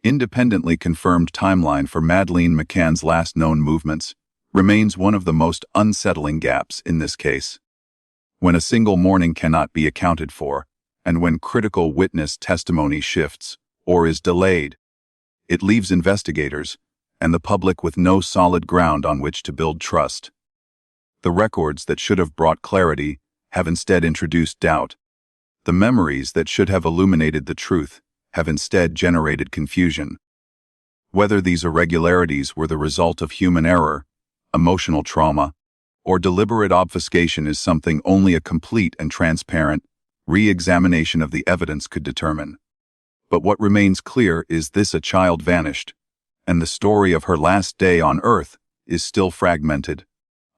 independently confirmed timeline for Madeleine McCann's last known movements remains one of the most unsettling gaps in this case. When a single morning cannot be accounted for, and when critical witness testimony shifts or is delayed, it leaves investigators and the public with no solid ground on which to build trust. The records that should have brought clarity have instead introduced doubt. The memories that should have illuminated the truth have instead generated confusion. Whether these irregularities were the result of human error, emotional trauma, or deliberate obfuscation is something only a complete and transparent re-examination of the evidence could determine. But what remains clear is this: a child vanished, and the story of her last day on Earth is still fragmented,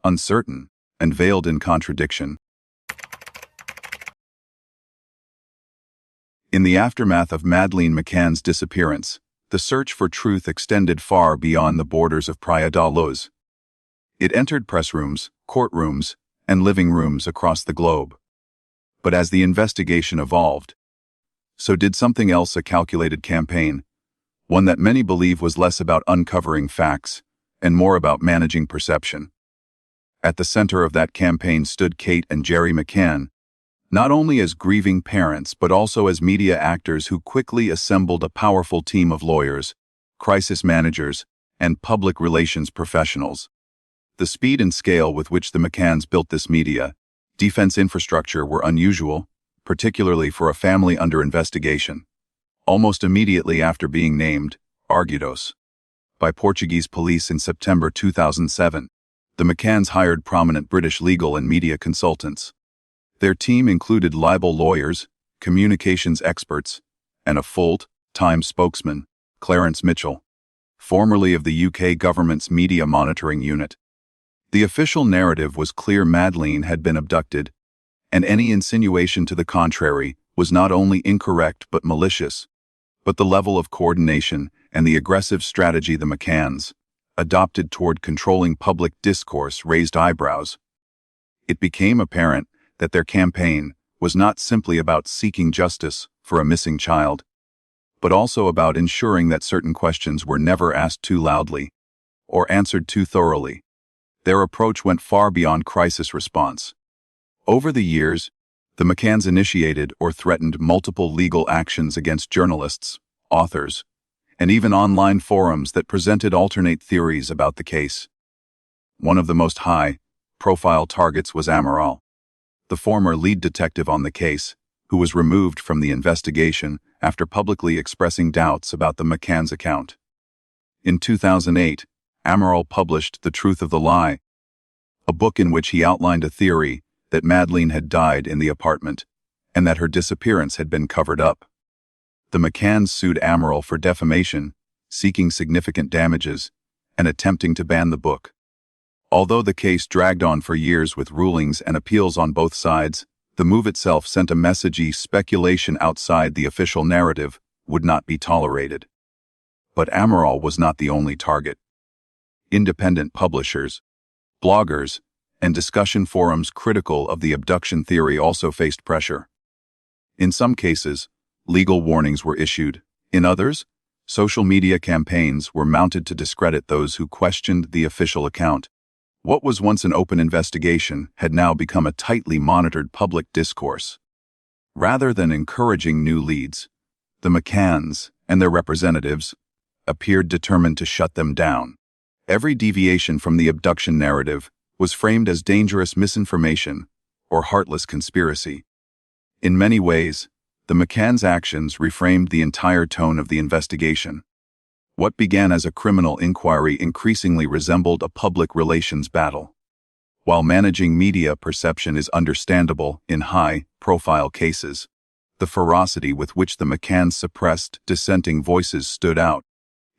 uncertain, and veiled in contradiction. In the aftermath of Madeleine McCann's disappearance, the search for truth extended far beyond the borders of Praia da Luz. It entered press rooms, courtrooms, and living rooms across the globe. But as the investigation evolved, so did something else: a calculated campaign, one that many believe was less about uncovering facts and more about managing perception. At the center of that campaign stood Kate and Jerry McCann, not only as grieving parents but also as media actors who quickly assembled a powerful team of lawyers, crisis managers, and public relations professionals. The speed and scale with which the McCanns built this media defense infrastructure were unusual, particularly for a family under investigation. Almost immediately after being named Arguidos by Portuguese police in September 2007, the McCanns hired prominent British legal and media consultants. Their team included libel lawyers, communications experts, and a full-time spokesman, Clarence Mitchell, formerly of the UK government's media monitoring unit. The official narrative was clear: Madeleine had been abducted, and any insinuation to the contrary was not only incorrect but malicious. But the level of coordination and the aggressive strategy the McCanns adopted toward controlling public discourse raised eyebrows. It became apparent that their campaign was not simply about seeking justice for a missing child, but also about ensuring that certain questions were never asked too loudly or answered too thoroughly. Their approach went far beyond crisis response. Over the years, the McCanns initiated or threatened multiple legal actions against journalists, authors, and even online forums that presented alternate theories about the case. One of the most high-profile targets was Amaral, the former lead detective on the case, who was removed from the investigation after publicly expressing doubts about the McCanns' account. In 2008, Amaral published The Truth of the Lie, a book in which he outlined a theory that Madeleine had died in the apartment and that her disappearance had been covered up. The McCanns sued Amaral for defamation, seeking significant damages, and attempting to ban the book. Although the case dragged on for years with rulings and appeals on both sides, the move itself sent a message: speculation outside the official narrative would not be tolerated. But Amaral was not the only target. Independent publishers, bloggers, and discussion forums critical of the abduction theory also faced pressure. In some cases, legal warnings were issued. In others, social media campaigns were mounted to discredit those who questioned the official account. What was once an open investigation had now become a tightly monitored public discourse. Rather than encouraging new leads, the McCanns and their representatives appeared determined to shut them down. Every deviation from the abduction narrative was framed as dangerous misinformation or heartless conspiracy. In many ways, the McCanns' actions reframed the entire tone of the investigation. What began as a criminal inquiry increasingly resembled a public relations battle. While managing media perception is understandable in high-profile cases, the ferocity with which the McCanns suppressed dissenting voices stood out.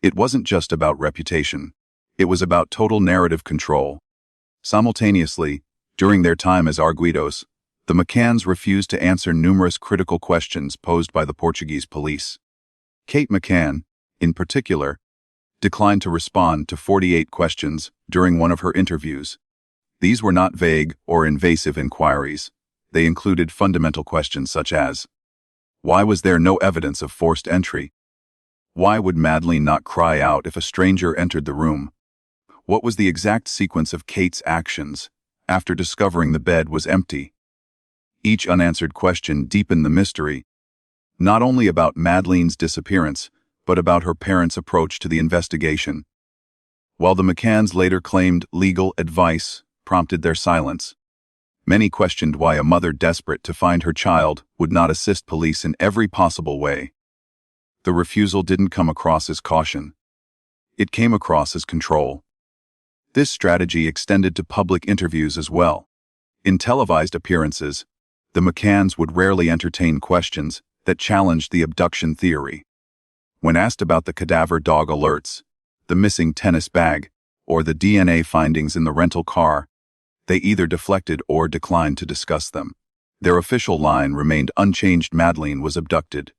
It wasn't just about reputation. It was about total narrative control. Simultaneously, during their time as Arguidos, the McCanns refused to answer numerous critical questions posed by the Portuguese police. Kate McCann, in particular, declined to respond to 48 questions during one of her interviews. These were not vague or invasive inquiries. They included fundamental questions such as, why was there no evidence of forced entry? Why would Madeleine not cry out if a stranger entered the room? What was the exact sequence of Kate's actions after discovering the bed was empty? Each unanswered question deepened the mystery, not only about Madeleine's disappearance, but about her parents' approach to the investigation. While the McCanns later claimed legal advice prompted their silence, many questioned why a mother desperate to find her child would not assist police in every possible way. The refusal didn't come across as caution. It came across as control. This strategy extended to public interviews as well. In televised appearances, the McCanns would rarely entertain questions that challenged the abduction theory. When asked about the cadaver dog alerts, the missing tennis bag, or the DNA findings in the rental car, they either deflected or declined to discuss them. Their official line remained unchanged: Madeleine was abducted.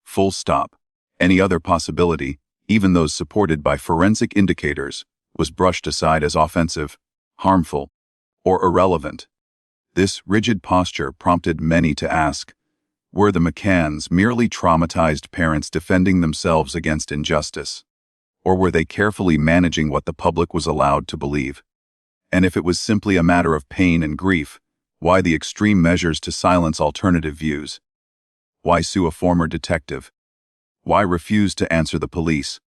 Full stop. Any other possibility, even those supported by forensic indicators, was brushed aside as offensive, harmful, or irrelevant. This rigid posture prompted many to ask, were the McCanns merely traumatized parents defending themselves against injustice? Or were they carefully managing what the public was allowed to believe? And if it was simply a matter of pain and grief, Why the extreme measures to silence alternative views? Why sue a former detective? Why refuse to answer the police?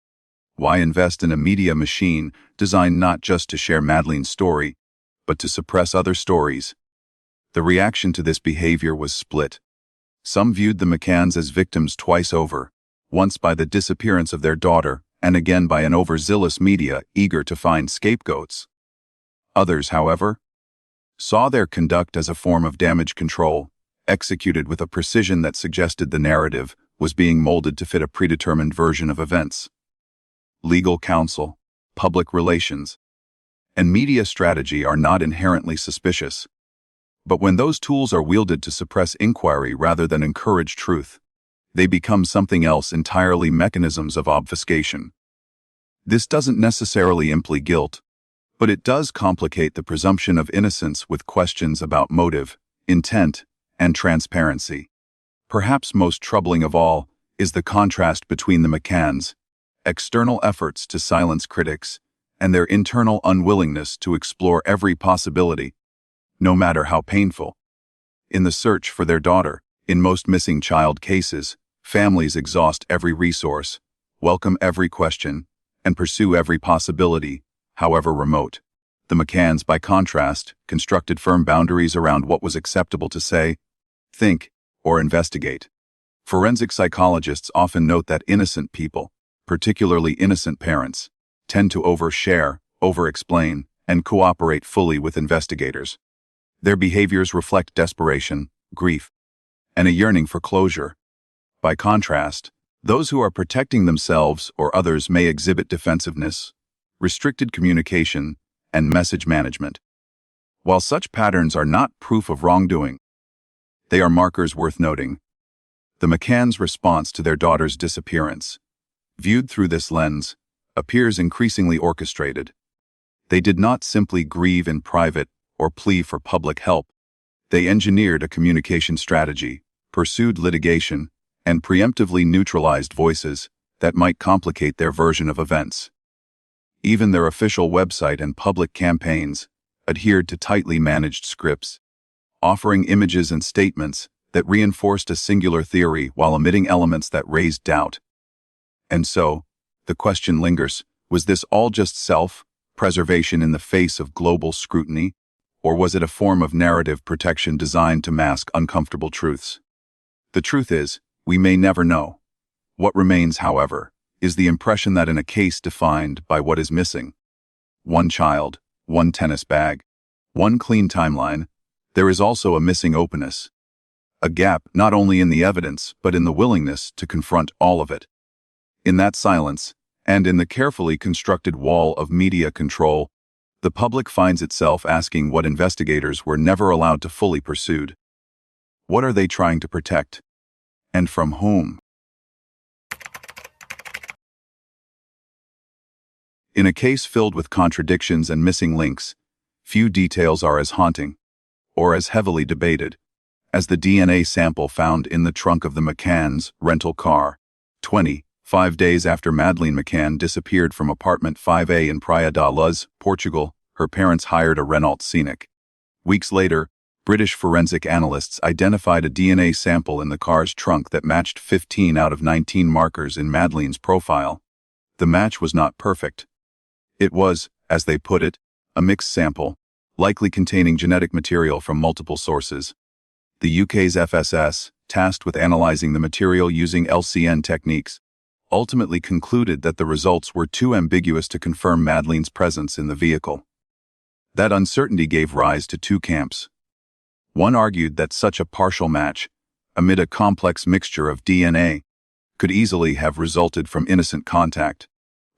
Why invest in a media machine designed not just to share Madeleine's story, but to suppress other stories? The reaction to this behavior was split. Some viewed the McCanns as victims twice over, once by the disappearance of their daughter, and again by an overzealous media eager to find scapegoats. Others, however, saw their conduct as a form of damage control, executed with a precision that suggested the narrative was being molded to fit a predetermined version of events. Legal counsel, public relations, and media strategy are not inherently suspicious. But when those tools are wielded to suppress inquiry rather than encourage truth, they become something else entirely: mechanisms of obfuscation. This doesn't necessarily imply guilt, but it does complicate the presumption of innocence with questions about motive, intent, and transparency. Perhaps most troubling of all is the contrast between the McCanns' external efforts to silence critics and their internal unwillingness to explore every possibility, no matter how painful. In the search for their daughter, in most missing child cases, families exhaust every resource, welcome every question, and pursue every possibility, however remote. The McCanns, by contrast, constructed firm boundaries around what was acceptable to say, think, or investigate. Forensic psychologists often note that innocent people, particularly innocent parents, tend to overshare, over-explain, and cooperate fully with investigators. Their behaviors reflect desperation, grief, and a yearning for closure. By contrast, those who are protecting themselves or others may exhibit defensiveness, restricted communication, and message management. While such patterns are not proof of wrongdoing, they are markers worth noting. The McCanns' response to their daughter's disappearance, viewed through this lens, appears increasingly orchestrated. They did not simply grieve in private or plea for public help. They engineered a communication strategy, pursued litigation, and preemptively neutralized voices that might complicate their version of events. Even their official website and public campaigns adhered to tightly managed scripts, offering images and statements that reinforced a singular theory while omitting elements that raised doubt. And so, the question lingers, was this all just self-preservation in the face of global scrutiny, or was it a form of narrative protection designed to mask uncomfortable truths? The truth is, we may never know. What remains, however, is the impression that in a case defined by what is missing, one child, one tennis bag, one clean timeline, there is also a missing openness. A gap not only in the evidence but in the willingness to confront all of it. In that silence, and in the carefully constructed wall of media control, the public finds itself asking what investigators were never allowed to fully pursue. What are they trying to protect? And from whom? In a case filled with contradictions and missing links, few details are as haunting, or as heavily debated, as the DNA sample found in the trunk of the McCanns' rental car, 25 days after Madeleine McCann disappeared from apartment 5A in Praia da Luz, Portugal. Her parents hired a Renault Scenic. Weeks later, British forensic analysts identified a DNA sample in the car's trunk that matched 15 out of 19 markers in Madeleine's profile. The match was not perfect. It was, as they put it, a mixed sample, likely containing genetic material from multiple sources. The UK's FSS, tasked with analyzing the material using LCN techniques, ultimately concluded that the results were too ambiguous to confirm Madeleine's presence in the vehicle. That uncertainty gave rise to two camps. One argued that such a partial match, amid a complex mixture of DNA, could easily have resulted from innocent contact,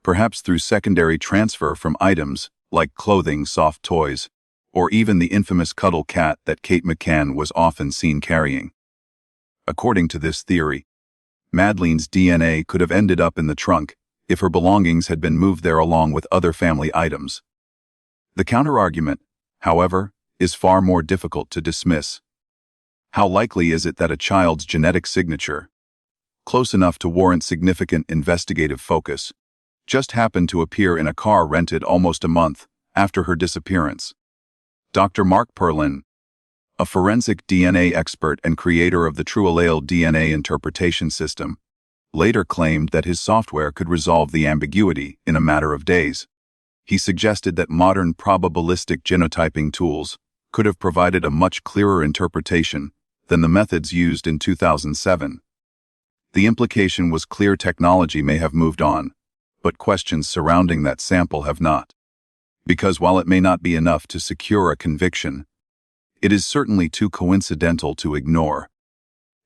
perhaps through secondary transfer from items like clothing, soft toys, or even the infamous cuddle cat that Kate McCann was often seen carrying. According to this theory, Madeleine's DNA could have ended up in the trunk if her belongings had been moved there along with other family items. The counterargument, however, is far more difficult to dismiss. How likely is it that a child's genetic signature, close enough to warrant significant investigative focus, just happened to appear in a car rented almost a month after her disappearance? Dr. Mark Perlin, a forensic DNA expert and creator of the TrueAllele DNA interpretation system, later claimed that his software could resolve the ambiguity in a matter of days. He suggested that modern probabilistic genotyping tools could have provided a much clearer interpretation than the methods used in 2007. The implication was clear technology may have moved on, but questions surrounding that sample have not. Because while it may not be enough to secure a conviction, it is certainly too coincidental to ignore,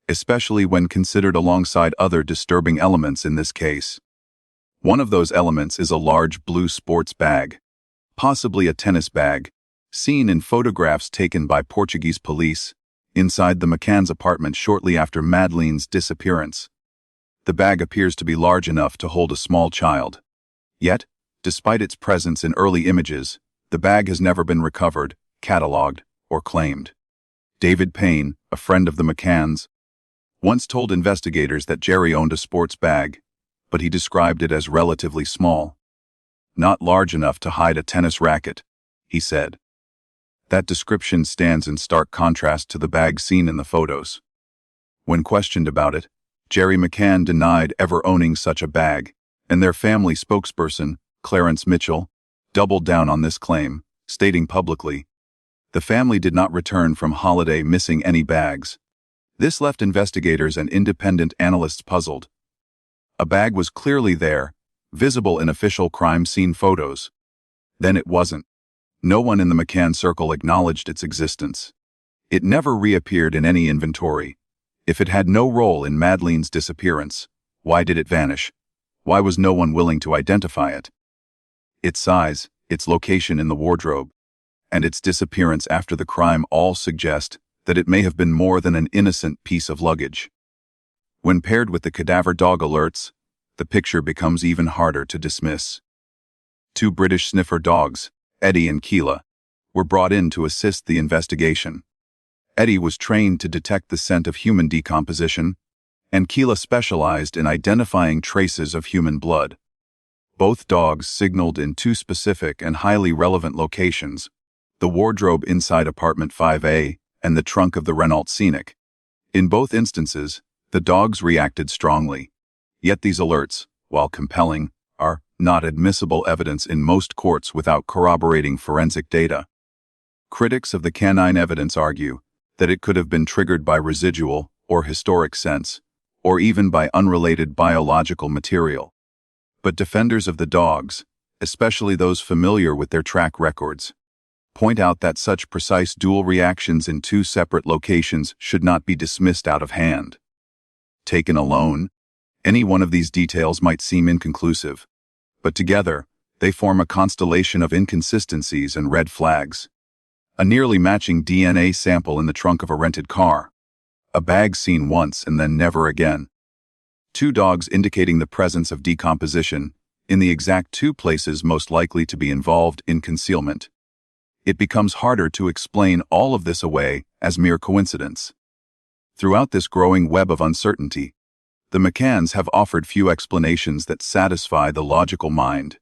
especially when considered alongside other disturbing elements in this case. One of those elements is a large blue sports bag, possibly a tennis bag, seen in photographs taken by Portuguese police inside the McCann's apartment shortly after Madeleine's disappearance. The bag appears to be large enough to hold a small child. Yet, despite its presence in early images, the bag has never been recovered, catalogued, or claimed. David Payne, a friend of the McCanns, once told investigators that Jerry owned a sports bag, but he described it as relatively small. Not large enough to hide a tennis racket, he said. That description stands in stark contrast to the bag seen in the photos. When questioned about it, Jerry McCann denied ever owning such a bag, and their family spokesperson, Clarence Mitchell, doubled down on this claim, stating publicly, "The family did not return from holiday missing any bags." This left investigators and independent analysts puzzled. A bag was clearly there, visible in official crime scene photos. Then it wasn't. No one in the McCann circle acknowledged its existence. It never reappeared in any inventory. If it had no role in Madeleine's disappearance, why did it vanish? Why was no one willing to identify it? Its size, its location in the wardrobe, and its disappearance after the crime all suggest that it may have been more than an innocent piece of luggage. When paired with the cadaver dog alerts, the picture becomes even harder to dismiss. Two British sniffer dogs, Eddie and Keela, were brought in to assist the investigation. Eddie was trained to detect the scent of human decomposition, and Keela specialized in identifying traces of human blood. Both dogs signaled in two specific and highly relevant locations, the wardrobe inside apartment 5A and the trunk of the Renault Scenic. In both instances, the dogs reacted strongly. Yet these alerts, while compelling, are not admissible evidence in most courts without corroborating forensic data. Critics of the canine evidence argue that it could have been triggered by residual or historic scents, or even by unrelated biological material. But defenders of the dogs, especially those familiar with their track records, point out that such precise dual reactions in two separate locations should not be dismissed out of hand. Taken alone, any one of these details might seem inconclusive, but together, they form a constellation of inconsistencies and red flags. A nearly matching DNA sample in the trunk of a rented car. A bag seen once and then never again. Two dogs indicating the presence of decomposition in the exact two places most likely to be involved in concealment. It becomes harder to explain all of this away as mere coincidence. Throughout this growing web of uncertainty, the McCanns have offered few explanations that satisfy the logical mind.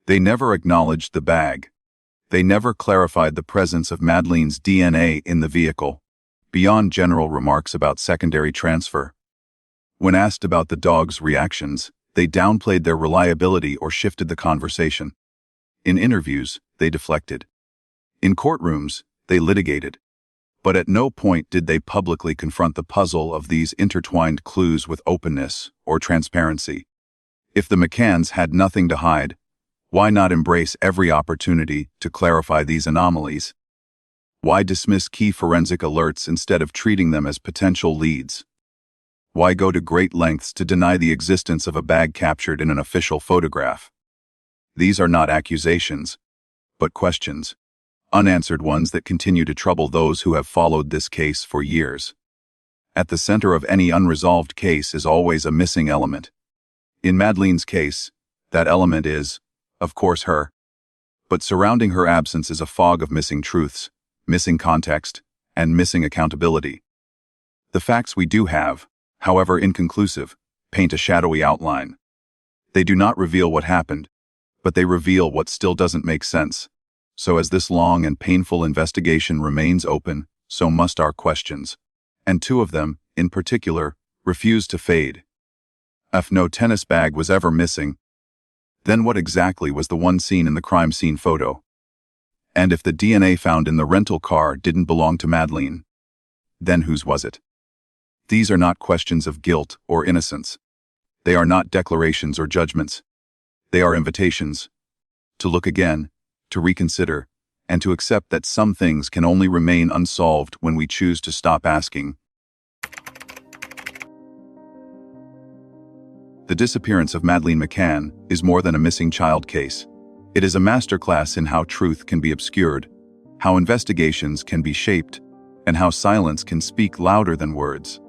They never acknowledged the bag. They never clarified the presence of Madeleine's DNA in the vehicle, beyond general remarks about secondary transfer. When asked about the dogs' reactions, they downplayed their reliability or shifted the conversation. In interviews, they deflected. In courtrooms, they litigated. But at no point did they publicly confront the puzzle of these intertwined clues with openness or transparency. If the McCanns had nothing to hide, why not embrace every opportunity to clarify these anomalies? Why dismiss key forensic alerts instead of treating them as potential leads? Why go to great lengths to deny the existence of a bag captured in an official photograph? These are not accusations, but questions. Unanswered ones that continue to trouble those who have followed this case for years. At the center of any unresolved case is always a missing element. In Madeleine's case, that element is, of course, her. But surrounding her absence is a fog of missing truths, missing context, and missing accountability. The facts we do have, however inconclusive, paint a shadowy outline. They do not reveal what happened, but they reveal what still doesn't make sense. So as this long and painful investigation remains open, so must our questions. And two of them, in particular, refused to fade. If no tennis bag was ever missing, then what exactly was the one seen in the crime scene photo? And if the DNA found in the rental car didn't belong to Madeleine, then whose was it? These are not questions of guilt or innocence. They are not declarations or judgments. They are invitations to look again, to reconsider, and to accept that some things can only remain unsolved when we choose to stop asking. The disappearance of Madeleine McCann is more than a missing child case. It is a masterclass in how truth can be obscured, how investigations can be shaped, and how silence can speak louder than words.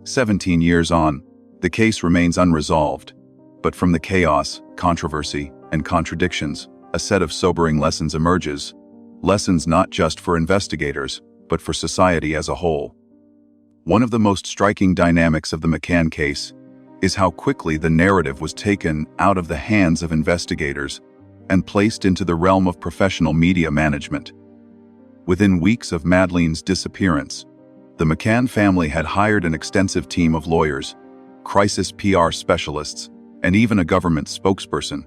17 years on, the case remains unresolved, but from the chaos, controversy, and contradictions, a set of sobering lessons emerges. Lessons not just for investigators, but for society as a whole. One of the most striking dynamics of the McCann case is how quickly the narrative was taken out of the hands of investigators and placed into the realm of professional media management. Within weeks of Madeleine's disappearance, the McCann family had hired an extensive team of lawyers, crisis PR specialists, and even a government spokesperson.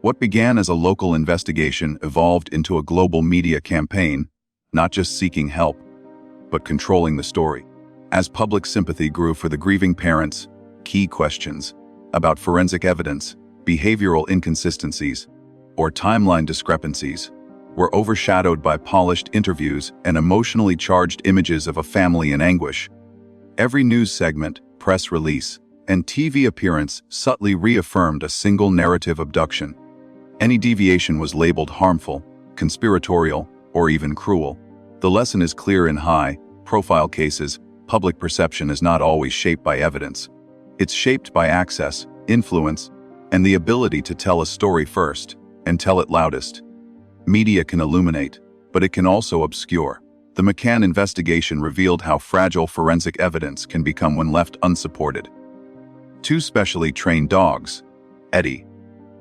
What began as a local investigation evolved into a global media campaign, not just seeking help, but controlling the story. As public sympathy grew for the grieving parents, key questions about forensic evidence, behavioral inconsistencies, or timeline discrepancies were overshadowed by polished interviews and emotionally charged images of a family in anguish. Every news segment, press release, and TV appearance subtly reaffirmed a single narrative abduction. Any deviation was labeled harmful, conspiratorial, or even cruel. The lesson is clear in high-profile cases. Public perception is not always shaped by evidence. It's shaped by access, influence, and the ability to tell a story first and tell it loudest. Media can illuminate, but it can also obscure. The McCann investigation revealed how fragile forensic evidence can become when left unsupported. Two specially trained dogs, Eddie,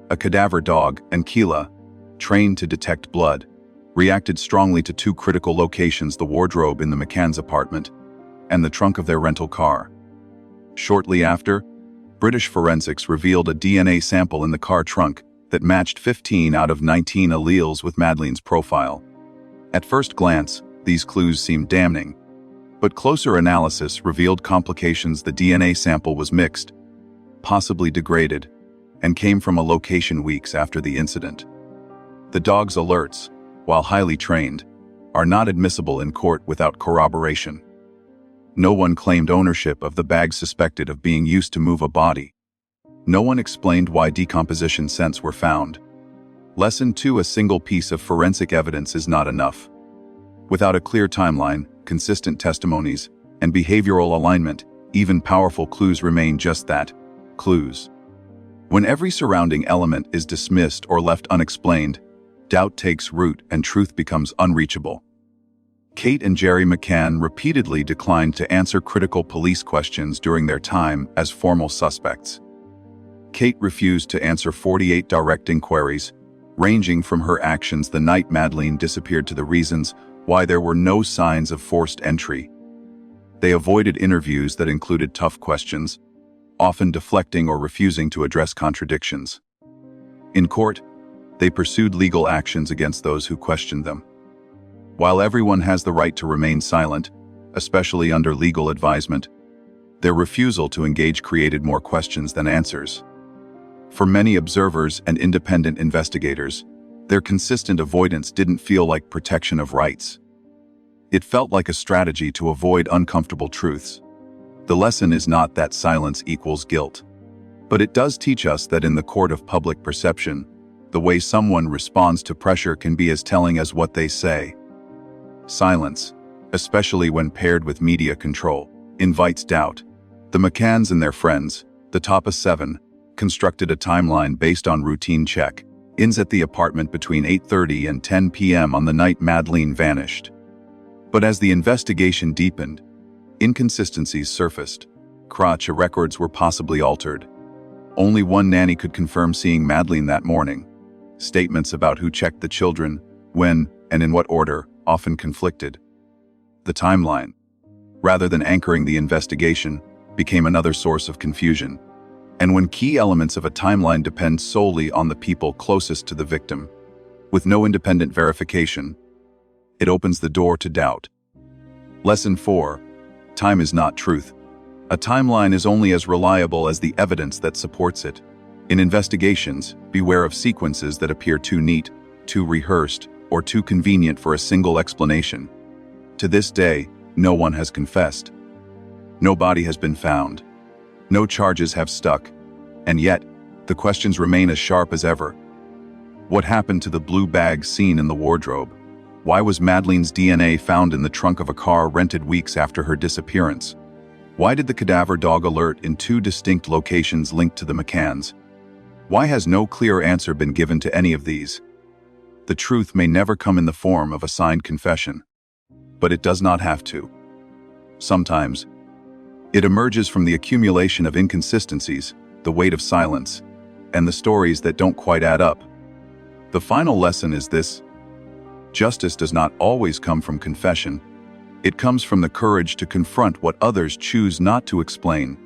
a cadaver dog, and Keela, trained to detect blood, reacted strongly to two critical locations: the wardrobe in the McCann's apartment and the trunk of their rental car. Shortly after, British forensics revealed a DNA sample in the car trunk that matched 15 out of 19 alleles with Madeleine's profile. At first glance, these clues seemed damning, but closer analysis revealed complications. The DNA sample was mixed, possibly degraded, and came from a location weeks after the incident. The dog's alerts, while highly trained, are not admissible in court without corroboration. No one claimed ownership of the bag suspected of being used to move a body. No one explained why decomposition scents were found. Lesson 2: a single piece of forensic evidence is not enough. Without a clear timeline, consistent testimonies, and behavioral alignment, even powerful clues remain just that, clues. When every surrounding element is dismissed or left unexplained, doubt takes root and truth becomes unreachable. Kate and Jerry McCann repeatedly declined to answer critical police questions during their time as formal suspects. Kate refused to answer 48 direct inquiries, ranging from her actions the night Madeleine disappeared to the reasons why there were no signs of forced entry. They avoided interviews that included tough questions, often deflecting or refusing to address contradictions. In court, they pursued legal actions against those who questioned them. While everyone has the right to remain silent, especially under legal advisement, their refusal to engage created more questions than answers. For many observers and independent investigators, their consistent avoidance didn't feel like protection of rights. It felt like a strategy to avoid uncomfortable truths. The lesson is not that silence equals guilt, but it does teach us that in the court of public perception, the way someone responds to pressure can be as telling as what they say. Silence, especially when paired with media control, invites doubt. The McCanns and their friends, the top of 7, constructed a timeline based on routine check-ins at the apartment between 8:30 and 10 p.m. on the night Madeleine vanished. But as the investigation deepened, inconsistencies surfaced. Crotch records were possibly altered. Only one nanny could confirm seeing Madeleine that morning. Statements about who checked the children, when, and in what order, often conflicted. the timeline, rather than anchoring the investigation, became another source of confusion. And when key elements of a timeline depend solely on the people closest to the victim, with no independent verification, it opens the door to doubt. Lesson 4. Time is not truth. A timeline is only as reliable as the evidence that supports it. In investigations, beware of sequences that appear too neat, too rehearsed, or too convenient for a single explanation. To this day, no one has confessed. No body has been found. No charges have stuck. And yet, the questions remain as sharp as ever. What happened to the blue bag seen in the wardrobe? Why was Madeleine's DNA found in the trunk of a car rented weeks after her disappearance? Why did the cadaver dog alert in 2 distinct locations linked to the McCanns? Why has no clear answer been given to any of these? The truth may never come in the form of a signed confession, but it does not have to. Sometimes, it emerges from the accumulation of inconsistencies, the weight of silence, and the stories that don't quite add up. The final lesson is this: justice does not always come from confession. It comes from the courage to confront what others choose not to explain.